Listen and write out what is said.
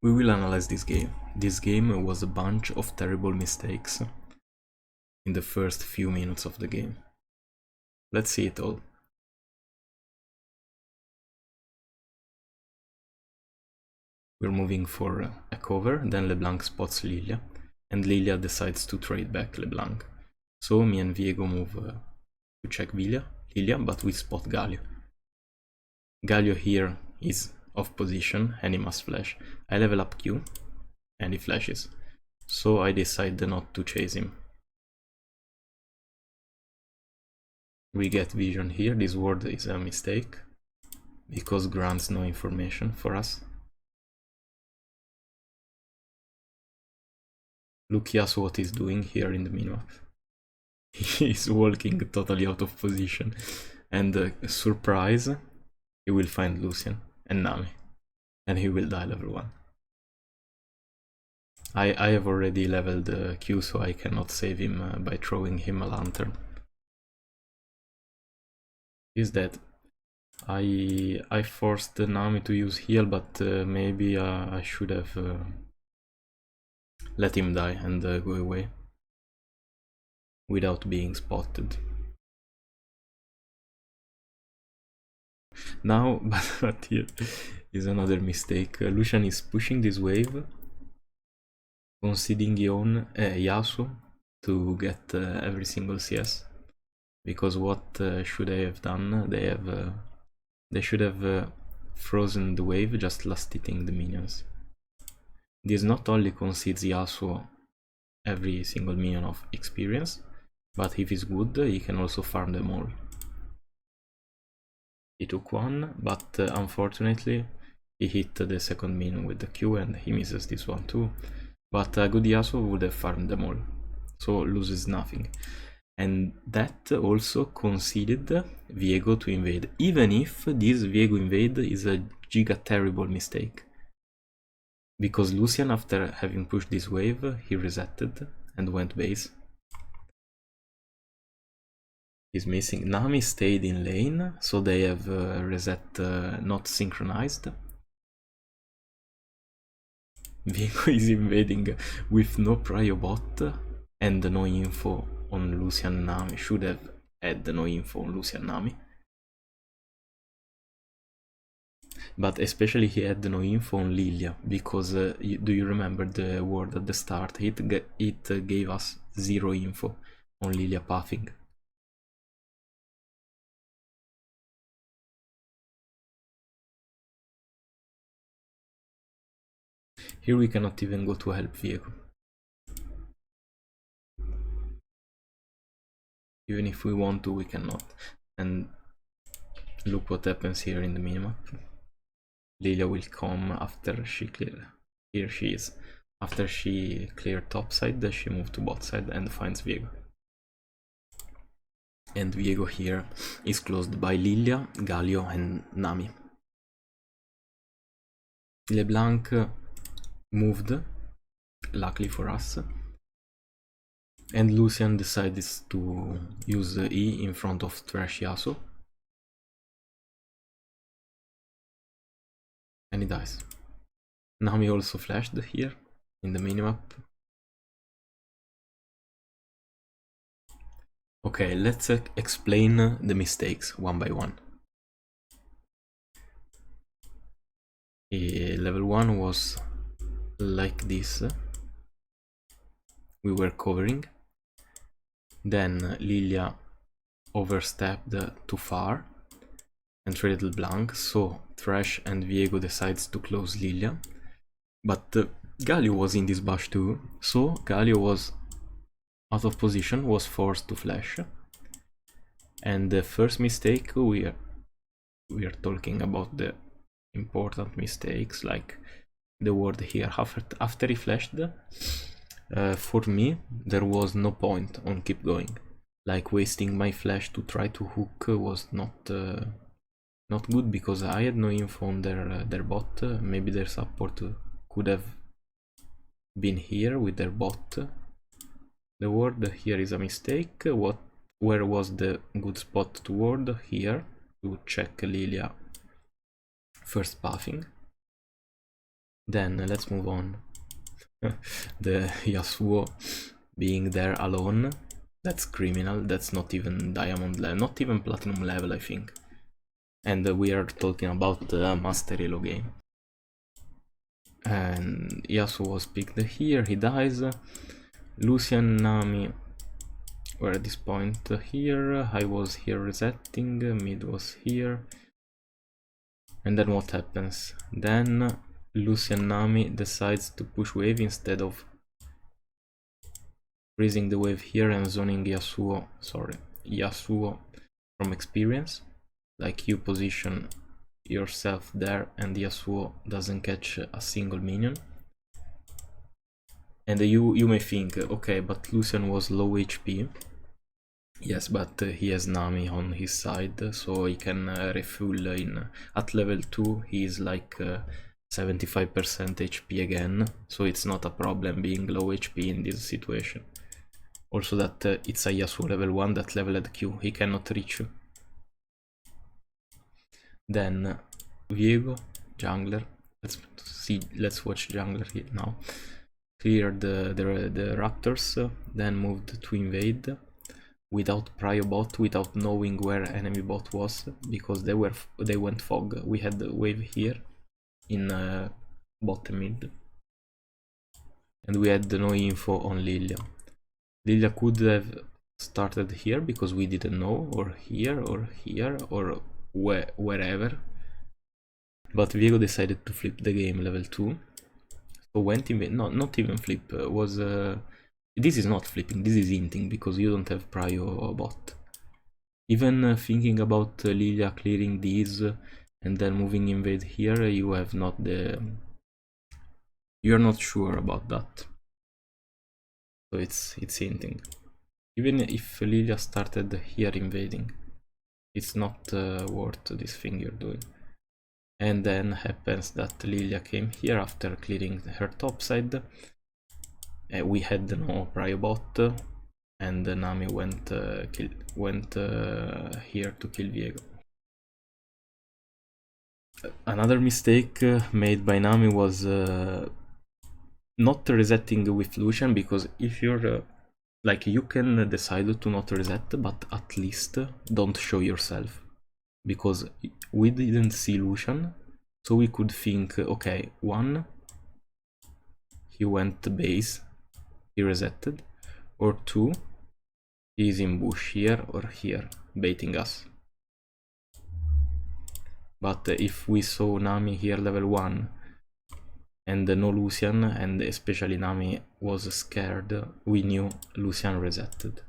We will analyze this game. This game was a bunch of terrible mistakes in the first few minutes of the game. Let's see it all. We're moving for a cover, then LeBlanc spots Lilia, and Lilia decides to trade back LeBlanc. So me and Viego move to check Lilia, but we spot Galio. Galio here is off position and he must flash. I level up Q and he flashes. So I decide not to chase him. We get vision here. This word is a mistake because grants no information for us. Look Yasuo what he's doing here in the minimap. He's walking totally out of position, and surprise, he will find Lucian and Nami, and he will die level 1. I have already leveled Q, so I cannot save him by throwing him a lantern. He's dead. I forced Nami to use heal, but maybe I should have let him die and go away without being spotted. Now, but here is another mistake. Lucian is pushing this wave, conceding Yasuo to get every single CS. Because what should they have done? They should have frozen the wave, just last hitting the minions. This not only concedes Yasuo every single minion of experience, but if he's good, he can also farm them all. He took one, but unfortunately he hit the second minion with the Q and he misses this one too. But a good Yasuo would have farmed them all, so loses nothing. And that also conceded Viego to invade, even if this Viego invade is a giga terrible mistake. Because Lucian, after having pushed this wave, he resetted and went base. He's missing. Nami stayed in lane, so they have reset not synchronized. Viego is invading with no prio bot and no info on Lucian Nami. Should have had no info on Lucian Nami. But especially he had no info on Lilia, because do you remember the word at the start? It gave us 0 info on Lilia pathing. Here we cannot even go to help Viego. Even if we want to, we cannot. And look what happens here in the minimap. Lilia will come after she clear. Here she is. After she cleared top side, she moved to bot side and finds Viego. And Viego here is closed by Lilia, Galio and Nami. LeBlanc moved, luckily for us. And Lucian decides to use E in front of Trash Yasuo. And he dies. Nami also flashed here in the minimap. Okay, let's explain the mistakes one by one. Level 1 was like this. We were covering. Then Lilia overstepped too far and traded LeBlanc, so Thresh and Viego decides to close Lilia. But Galio was in this bush too, so Galio was out of position, was forced to flash. And the first mistake, we are talking about the important mistakes, like the word here, after he flashed. For me, there was no point on keep going. Like wasting my flash to try to hook was not good, because I had no info on their bot. Maybe their support could have been here with their bot. The ward here is a mistake. Where was the good spot to ward? Here, to check Lilia first pathing. Then let's move on. The Yasuo being there alone, that's criminal. That's not even diamond level, not even platinum level, I think. And we are talking about the Master Elo game. And Yasuo was picked here, he dies. Lucian, Nami were at this point here. I was here resetting, mid was here. And then what happens? Then Lucian Nami decides to push wave instead of freezing the wave here and zoning Yasuo from experience. Like, you position yourself there and Yasuo doesn't catch a single minion. And you may think, okay, but Lucian was low HP. Yes, but he has Nami on his side, so he can refuel at level 2. He is like 75% HP again, so it's not a problem being low HP in this situation. Also that it's a Yasuo level 1 that leveled Q, he cannot reach you. Then Viego, jungler, let's watch jungler here now. Cleared the raptors, then moved to invade without prio bot, without knowing where enemy bot was, because they went fog. We had the wave here in bottom mid, and we had no info on Lilia. Lilia could have started here because we didn't know, or here, or wherever. But Viego decided to flip the game level 2. So went in, not even flip, was... this is not flipping, this is hinting, because you don't have prio bot. Even thinking about Lilia clearing these and then moving invade here, you have not the... You're not sure about that. So it's hinting. Even if Lilia started here invading, it's not worth this thing you're doing. And then happens that Lilia came here after clearing her topside. We had no prio bot, and Nami went here to kill Viego. Another mistake made by Nami was not resetting with Lucian, because if you're like, you can decide to not reset, but at least don't show yourself, because we didn't see Lucian, so we could think, okay, 1, he went base, he resetted, or 2, he's in bush here or here, baiting us. But if we saw Nami here level 1 and no Lucian, and especially Nami was scared, we knew Lucian resetted.